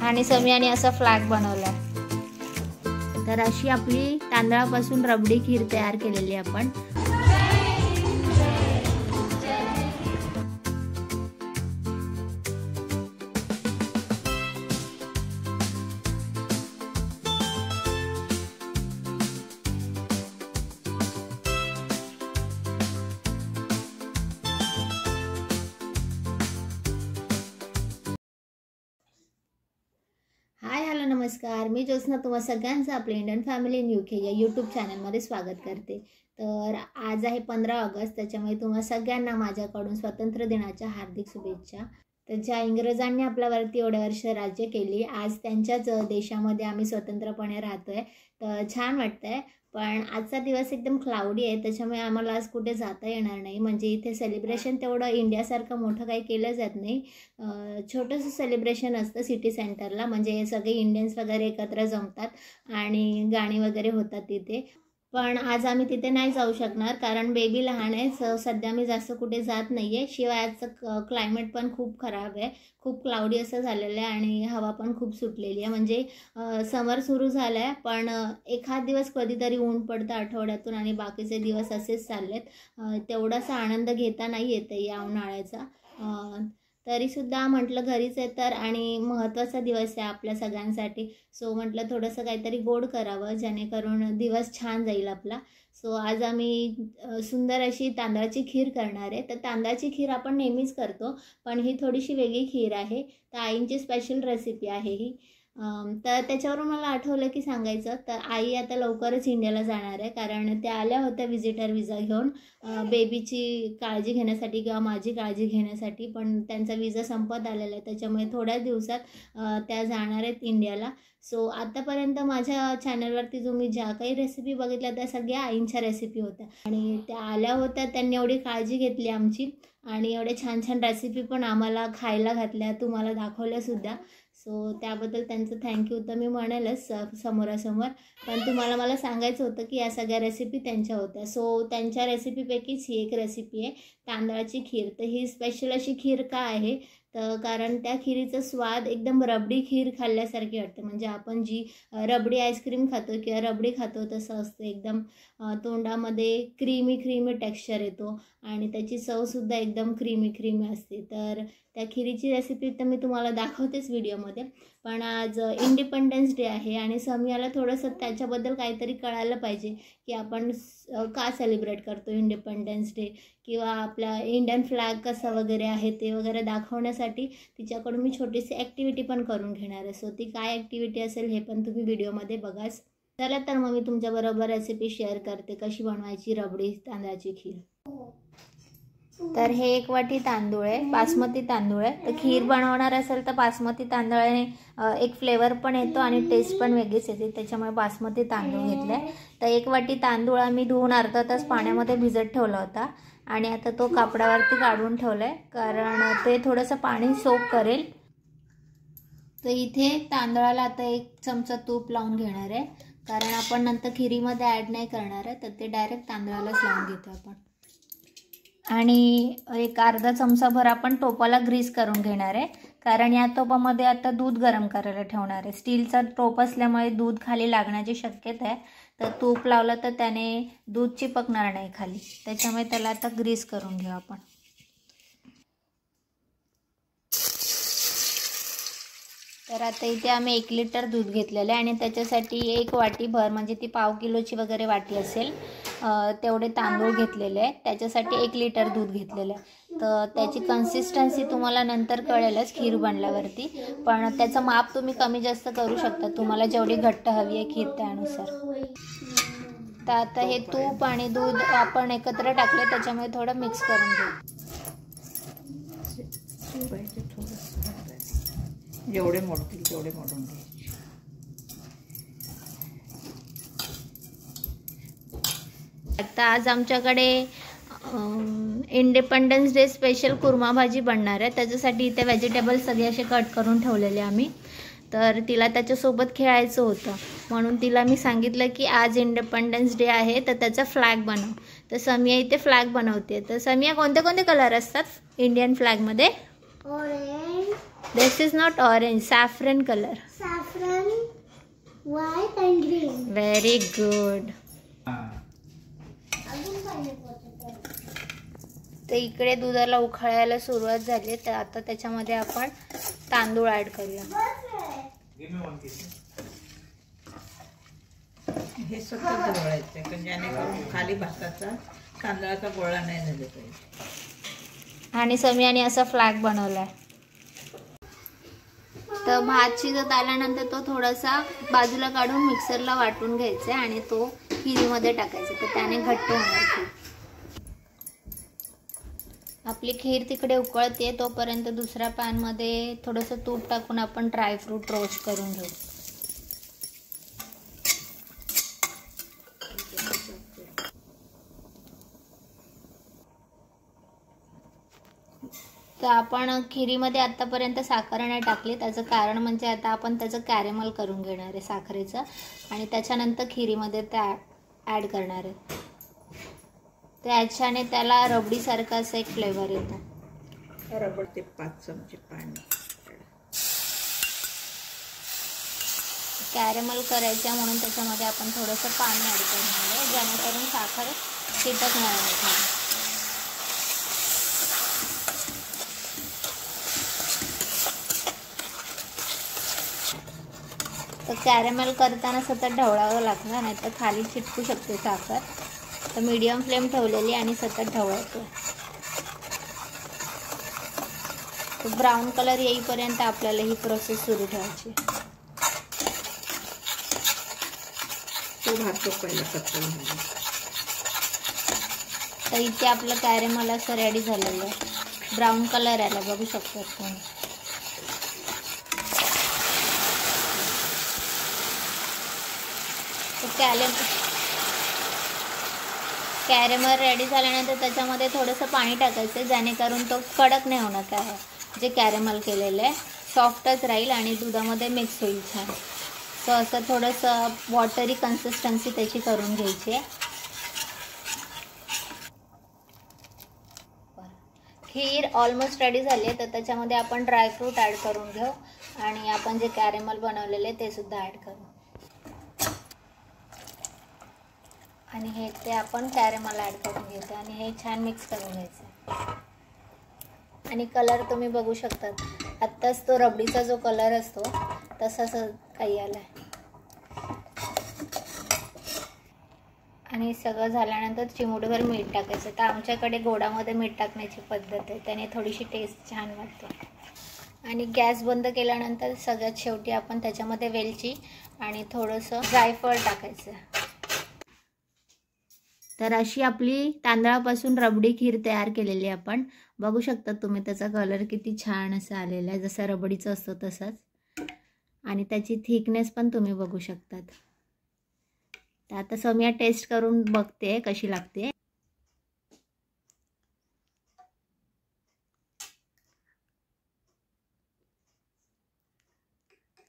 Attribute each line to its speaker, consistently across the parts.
Speaker 1: आणि समियाने असा फ्लॅग बनवलाय। तर अशी आपली तांदळापासून रबडी खीर तयार केलेली आपण। हाय हॅलो नमस्कार, मी ज्योत्स्ना तुम्हा सगळ्यांचं आपल्या इंडियन फॅमिली इन UK या यूट्यूब चॅनलमध्ये स्वागत करते। तर आज आहे 15 ऑगस्ट, त्याच्यामुळे तुम्हा सगळ्यांना माझ्याकडून स्वातंत्र्य दिनाच्या हार्दिक शुभेच्छा। तर ज्या इंग्रजांनी आपल्यावरती एवढे वर्ष राज्य केली, आज त्यांच्याच देशामध्ये आम्ही स्वतंत्रपणे राहतोय, तर छान वाटतंय। पण आजचा दिवस एकदम क्लाउडी आहे, त्याच्यामुळे आम्हाला आज कुठे जाता येणार नाही। म्हणजे इथे सेलिब्रेशन तेवढं इंडियासारखं मोठं काही केलं जात नाही, छोटंसं सेलिब्रेशन असतं सिटी सेंटरला। म्हणजे सगळे इंडियन्स वगैरे एकत्र जमतात आणि गाणी वगैरे होतात तिथे। पण आज आम्ही तिथे नाही जाऊ शकणार, कारण बेबी लहान आहे। सध्या मी जास्त कुठे जात नाही आहे। शिवाय आजचं क्लायमेट पण खूप खराब आहे, खूप क्लाउडी असं झालेलं आहे आणि हवा पण खूप सुटलेली आहे। म्हणजे समर सुरू झालं आहे, पण एखाद दिवस कधीतरी ऊन पडतं आठवड्यातून आणि बाकीचे दिवस असेच चाललेत। तेवढासा आनंद घेता नाही येते या उन्हाळ्याचा। तरीसुद्धा म्हटलं घरीच आहे तर, आणि महत्त्वाचा दिवस आहे आपल्या सगळ्यांसाठी। सो म्हटलं थोडंसं काहीतरी गोड करावं, जेणेकरून दिवस छान जाईल आपला। सो आज आम्ही सुंदर अशी तांदळाची खीर करणार आहे। तर तांदळाची खीर आपण नेहमीच करतो, पण ही थोडीशी वेगळी खीर आहे। तर आईंची स्पेशल रेसिपी आहे ही। तर त्याच्यावरून मला आठवलं की सांगायचं, तर आई आता लवकरच इंडियाला जाणार आहे, कारण त्या आल्या होत्या विजिटर विजा घेऊन बेबीची काळजी घेण्यासाठी किंवा माझी काळजी घेण्यासाठी। पण त्यांचा विजा संपत आलेला आहे, त्याच्यामुळे थोड्याच दिवसात त्या जाणार आहेत इंडियाला। सो आतापर्यंत माझ्या चॅनलवरती जो मी ज्या काही रेसिपी बघितल्या त्या सगळ्या आईंच्या रेसिपी होत्या, आणि त्या आल्या होत्या, त्यांनी एवढी काळजी घेतली आमची आणि एवढे छान छान रेसिपी पण आम्हाला खायला घातल्या, तुम्हाला दाखवल्यासुद्धा। सो त्याबद्दल त्यांचं थँक्यू तर मी म्हणेलच समोरासमोर। पण तुम्हाला मला सांगायचं होतं की या सगळ्या रेसिपी त्यांच्या होत्या। सो त्यांच्या रेसिपीपैकीच ही एक रेसिपी आहे तांदळाची खीर। तर ही स्पेशल अशी खीर का आहे, तर कारण त्या खिरीचा स्वाद एकदम रबडी खीर खाल्ल्यासारखी वाटते। म्हणजे आपण जी रबडी आईस्क्रीम खातो किंवा रबडी खातो तसं असतं एकदम। तोंडामध्ये क्रीमी टेक्स्चर येतो आणि त्याची चवसुद्धा एकदम क्रीमी असते। तर त्या खिरीची रेसिपी तर मी तुम्हाला दाखवतेच व्हिडिओमध्ये। पण आज इंडिपेंडन्स डे आहे आणि समियाला थोडंसं त्याच्याबद्दल काहीतरी कळायला पाहिजे की आपण का सेलिब्रेट करतो इंडिपेंडन्स डे, किंवा आपला इंडियन फ्लॅग कसा वगैरे आहे ते वगैरे दाखवण्यासाठी तिच्याकडून मी छोटीशी ॲक्टिव्हिटी पण करून घेणार आहे। सो ती काय ॲक्टिव्हिटी असेल हे पण तुम्ही व्हिडिओमध्ये बघाच। चला तर मग मी तुमच्याबरोबर रेसिपी शेअर करते कशी बनवायची रबडी तांदळाची खीर। तर हे 1 वाटी तांदूळ आहे, बासमती तांदूळ आहे। तर खीर बनवणार असेल तर बासमती तांदळाने एक फ्लेवर पण येतो आणि टेस्ट पण वेगळीच येते, त्याच्यामुळे बासमती तांदूळ घेतला आहे। तर 1 वाटी तांदूळ आम्ही धुवून अर्धा तास पाण्यामध्ये भिजत ठेवला होता आणि आता तो कापडावरती काढून ठेवला आहे, कारण ते थोडंसं पाणी सोक करेल। तर इथे तांदळाला आता 1 चमचा तूप लावून घेणार आहे, कारण आपण नंतर खिरीमध्ये ॲड नाही करणार आहे, तर ते डायरेक्ट तांदळालाच लावून घेतो आपण। आणि एक अर्धा चमचाभर आपण टोपाला ग्रीस करून घेणार आहे, कारण या टोपामध्ये आता दूध गरम करायला ठेवणार आहे। स्टीलचा टोप असल्यामुळे दूध खाली लागण्याची शक्यता आहे, तर तूप लावलं तर त्याने दूध चिपकणार नाही खाली, त्याच्यामुळे त्याला आता ग्रीस करून घेऊ आपण। तर आता इथे आम्ही 1 लिटर दूध घेतलेलं आहे आणि त्याच्यासाठी 1 वाटी भर, म्हणजे ती पाव किलोची वगैरे वाटी असेल तेवढे तांदूळ घेतलेले आहेत, त्याच्यासाठी 1 लिटर दूध घेतलेलं आहे। तर त्याची कन्सिस्टन्सी तुम्हाला नंतर कळेलच खीर बनल्यावरती, पण त्याचं माप तुम्ही कमी जास्त करू शकता, तुम्हाला जेवढी घट्ट हवी आहे खीर त्यानुसार। तर आता हे तूप आणि दूध आपण एकत्र टाकले, त्याच्यामुळे थोडं मिक्स करून घेऊ।
Speaker 2: जेवढे मोडतील तेवढे मोडून घ्यायचे।
Speaker 1: आता आज आमच्याकडे इंडिपेंडन्स डे स्पेशल कुर्मा भाजी बनणार आहे, त्याच्यासाठी इथे व्हेजिटेबल सगळे असे कट करून ठेवलेले आम्ही। तर तिला त्याच्यासोबत खेळायचं होतं, म्हणून तिला मी सांगितलं की आज इंडिपेंडन्स डे आहे तर त्याचा फ्लॅग बनव। तर समिया इथे फ्लॅग बनवते। तर समिया कोणते कोणते कलर असतात इंडियन फ्लॅगमध्ये?
Speaker 3: Orange,
Speaker 1: this is not orange, saffron colour.
Speaker 3: saffron, white and green.
Speaker 1: Very good.
Speaker 3: अजून पाहिजे होतं.
Speaker 1: तर इकडे दुधाला उकळायला सुरुवात झाली. तर आता त्याच्यामध्ये आपण तांदूळ ॲड करूया.
Speaker 2: हे सतत ढवळायचं कारण जेणेकरून खाली भाताचा तांदळाचा गोळा नाही झाला पाहिजे.
Speaker 1: आणि समियाने असा फ्लॅग बनवलाय. तर भात शिजत आल्यानंतर तो थोडासा बाजूला काढून मिक्सरला वाटून घ्यायचा आणि तो खिरीमध्ये टाकायचा. तर त्याने घट्ट होणार खीर. आपली खीर तिकडे उकळते तोपर्यंत दुसऱ्या पॅनमध्ये थोडंसं तूप टाकून आपण ड्रायफ्रूट रोस्ट करून घेऊ. तर आपण खिरीमध्ये आत्तापर्यंत साखर नाही टाकली. त्याचं कारण म्हणजे आता आपण त्याचं कॅरेमल करून घेणार आहे साखरेचं आणि त्याच्यानंतर खिरीमध्ये ते ॲड करणार आहे. त्याच्याने त्याला रबडीसारखा असं एक फ्लेवर येतो.
Speaker 2: रबड ते 5 चमचे पाणी.
Speaker 1: कॅरेमल करायचं म्हणून त्याच्यामध्ये आपण थोडंसं पाणी ॲड करणार आहे जेणेकरून साखर चिटकणार नाही. तर कॅरेमल करताना सतत ढवळावं लागणार नाही तर खाली चिटकू शकते साखर. तर मीडियम फ्लेम ठेवलेली आणि सतत ढवळतो. तर ब्राऊन कलर येईपर्यंत आपल्याला ही प्रोसेस सुरू ठेवायची.
Speaker 2: तो भात तो पहिला कच्चा झाला.
Speaker 1: तर इथे आपलं कॅरेमल असं रेडी झालेलं आहे. ब्राऊन कलर आला बघू शकतात तुम्ही. कॅरेमल रेडी झाल्यानंतर त्याच्यामध्ये थोडंसं पाणी टाकायचं जेणेकरून तो कडक नाही होणार. काय जे कॅरेमल केलेलं आहे सॉफ्टच राहील आणि दुधामध्ये मिक्स होईल छान. सो असं थोडंसं वॉटरी कन्सिस्टन्सी त्याची करून घ्यायची आहे. खीर ऑलमोस्ट रेडी झाली आहे. तर त्याच्यामध्ये आपण ड्रायफ्रूट ॲड करून घेऊ आणि आपण जे कॅरेमल बनवलेले ते सुद्धा ॲड करू आणि हे ते आपण कॅरेमल ॲड करून घेतो आणि हे छान मिक्स करून घ्यायचं. आणि कलर तुम्ही बघू शकतात. आत्ताच तो रबडीचा जो कलर असतो तसाच काही आला आहे. आणि सगळं झाल्यानंतर चिमूटभर मीठ टाकायचं. तर आमच्याकडे गोडामध्ये मीठ टाकण्याची पद्धत आहे त्याने थोडीशी टेस्ट छान वाटते. आणि गॅस बंद केल्यानंतर सगळ्यात शेवटी आपण त्याच्यामध्ये वेलची आणि थोडंसं जायफळ टाकायचं. तर अशी आपली तांदळापासून रबडी खीर तयार केलेली आपण बघू शकता तुम्ही. त्याचा कलर किती छान असा आलेला आहे जसा रबडीचा असतो तसाच. आणि त्याची थिकनेस पण तुम्ही बघू शकतात. तर आता समिया टेस्ट करून बघते कशी लागते.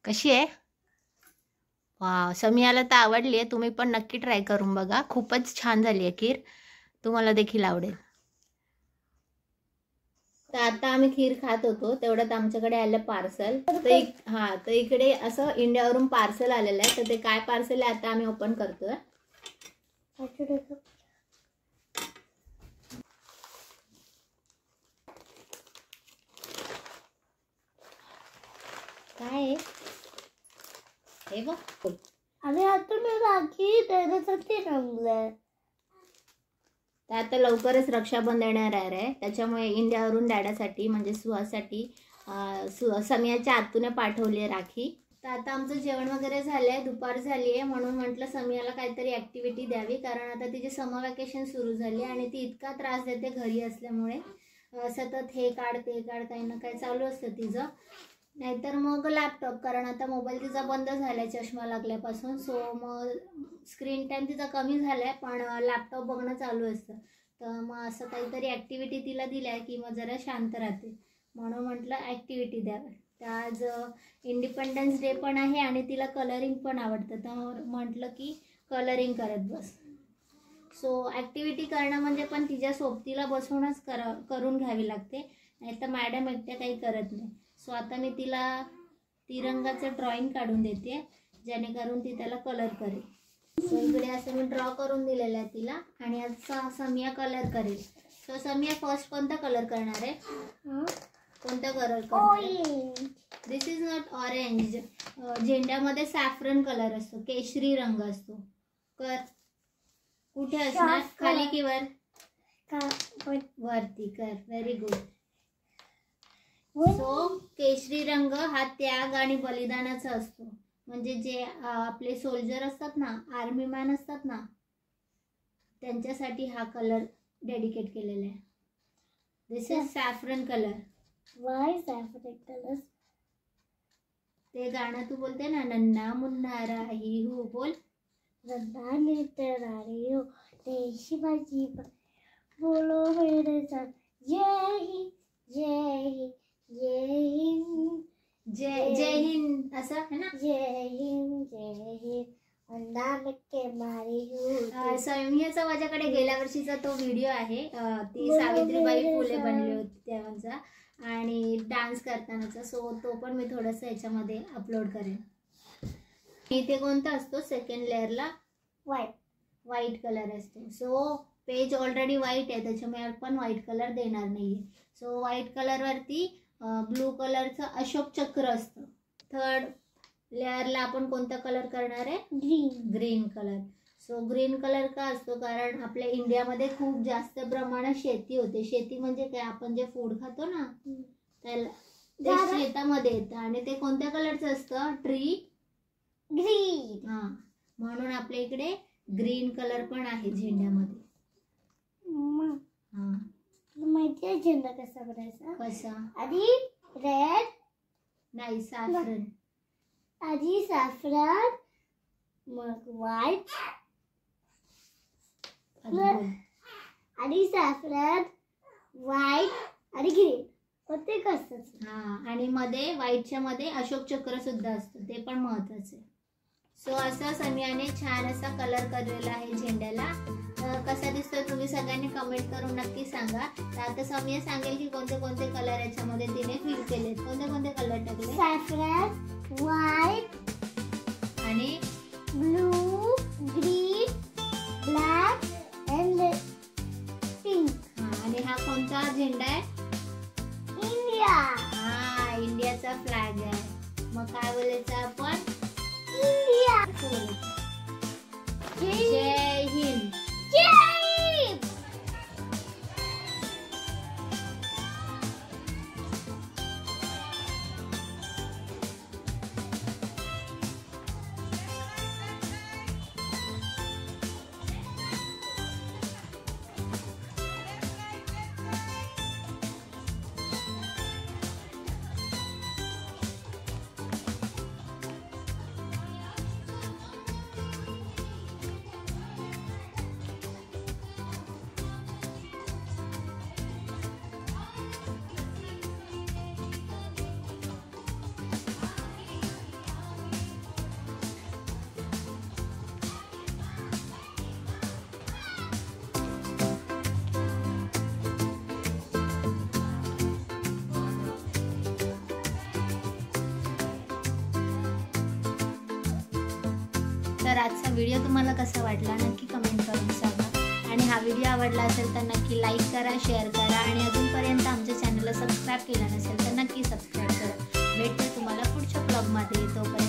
Speaker 1: कशी आहे? वा, समियाला तर आवडली आहे. तुम्ही पण नक्की ट्राय करून बघा. खूपच छान झाली आहे खीर. तुम्हाला देखील आवडेल. तर आता आम्ही खीर खात होतो तेवढ्यात आमच्याकडे आलं पार्सल. तर इकडे असं इंडियावरून पार्सल आलेलं आहे. तर ते काय पार्सल आहे आता आम्ही ओपन करतोय. काय हे बघ.
Speaker 3: आणि आता मी राखी त्याच्यासाठी रंगलंय.
Speaker 1: तर आता लवकरच रक्षाबंधन येणार आहे. त्याच्यामुळे इंडियावरून डॅडासाठी म्हणजे सुहासाठी समियाच्या आतूने पाठवली आहे राखी. तर आता आमचं जेवण वगैरे झालं आहे. दुपार झाली आहे म्हणून म्हटलं समियाला काहीतरी ॲक्टिव्हिटी द्यावी. कारण आता तिची समर वॅकेशन सुरू झाली आणि ती इतका त्रास देते घरी असल्यामुळे. सतत हे काढ ते काढ काही ना काही चालू असतं तिचं. नाहीतर मग लॅपटॉप. कारण आता मोबाईल तिचा बंद झाला आहे चष्मा लागल्यापासून. सो मग स्क्रीन टाईम तिचा कमी झाला आहे पण लॅपटॉप बघणं चालू असतं. तर मग असं काहीतरी ॲक्टिव्हिटी तिला दिल्या की मग जरा शांत राहते. म्हणून म्हटलं ॲक्टिव्हिटी द्यावं. तर आज इंडिपेंडन्स डे पण आहे आणि तिला कलरिंग पण आवडतं. तर म्हटलं की कलरिंग करत बस. सो ॲक्टिव्हिटी करणं म्हणजे पण तिच्या सोबतीला बसूनच करून घ्यावी लागते. नाही तर मॅडम एकट्या काही करत नाही. सो आता मी तिला तिरंगाचं ड्रॉइंग काढून देते जेणेकरून ती त्याला कलर करेल. सो इकडे असं मी ड्रॉ करून दिलेलं आहे तिला आणि आता समिया कलर करेल. सो समिया फर्स्ट कोणता कलर करणार आहे? कोणता कलर करणार आहे? This is not orange. झेंड्यामध्ये सॅफ्रन कलर असतो, केशरी रंग असतो. कर. कुठे असणार? खाली की वर? वरती कर. Very good. सो केशरी रंग हा त्याग आणि बलिदानाचा असतो. म्हणजे जे आपले सोल्जर असतात ना, आर्मी मॅन असतात ना, त्यांच्यासाठी हा कलर डेडिकेट केलेला आहे. This is saffron colour.
Speaker 3: Why saffron colour?
Speaker 1: ते गाणं तू बोलते ना, नन्ना मुन्ना राही हो, बोल.
Speaker 3: नन्ना राही हो देशी माझी बोलो मेरे साथ जय हिंद जय हिंद जय हिंद
Speaker 1: जय जय हिंद असं है ना.
Speaker 3: जय हिंद नाम के मारी हो.
Speaker 1: सौम्याचा माझ्याकडे गेल्या वर्षीचा तो व्हिडिओ आहे. ती सावित्रीबाई फुले बनली होती तेव्हाचा आणि डान्स करतानाचा. सो तो पण मी थोडंसं ह्याच्यामध्ये अपलोड करेन. इथे कोणता असतो? सेकंड लेअरला व्हाईट कलर असतो. सो पेज ऑलरेडी व्हाईट आहे, त्याच्यामुळे आपण व्हाईट कलर देणार नाहीये. सो व्हाईट कलरवरती ब्लू कलरचं अशोक चक्र असतं. थर्ड लेअरला आपण कोणता कलर करणार आहे? Green colour. So green colour का असतो? कारण आपल्या इंडियामध्ये खूप जास्त प्रमाणात शेती होते. शेती म्हणजे काय? आपण जे फूड खातो ना, त्याला ते शेतामध्ये येतं आणि ते कोणत्या कलरचं असतं? Tree
Speaker 3: green.
Speaker 1: हा, म्हणून आपल्या इकडे ग्रीन कलर पण आहे झेंड्यामध्ये. हा,
Speaker 3: माहिती आहे झेंडा कसा बनायचा?
Speaker 1: कसा?
Speaker 3: आधी रेड,
Speaker 1: नाही सॅफ्रन.
Speaker 3: आधी सॅफ्रन, मग व्हाईट, आधी सॅफ्रन, व्हाईट आणि ग्रीन. प्रत्येक असतं.
Speaker 1: हा, आणि मध्ये व्हाईटच्या मध्ये अशोक चक्र सुद्धा असतं, ते पण महत्वाचं आहे. सो असं समियाने छान असा कलर केलेला आहे झेंड्याला. कसा दिसतोय तुम्ही सगळ्यांनी कमेंट करून नक्की सांगा. तर आता समिया सांगेल की कोणते कोणते कलर याच्यामध्ये तिने फिल केलेत. कोणते कोणते कलर टाकले?
Speaker 3: सॅफ्रन, व्हाईट
Speaker 1: आणि
Speaker 3: blue, green, black and pink.
Speaker 1: आणि हा कोणता झेंडा आहे?
Speaker 3: इंडिया.
Speaker 1: हा, इंडियाचा फ्लॅग आहे. मग काय बोलायचं आपण?
Speaker 3: इंडिया.
Speaker 1: जय हिंद.
Speaker 3: जय हिंद.
Speaker 1: तर आजचा व्हिडिओ तुम्हाला कसा वाटला नक्की कमेंट करून सांगा. आणि हा व्हिडिओ आवडला असेल तर नक्की लाईक करा, शेअर करा आणि अजूनपर्यंत आमच्या चॅनलला सबस्क्राईब केलं नसेल तर नक्की सबस्क्राईब करा. भेटते तुम्हाला पुढच्या ब्लॉगमध्ये. तोपर्यंत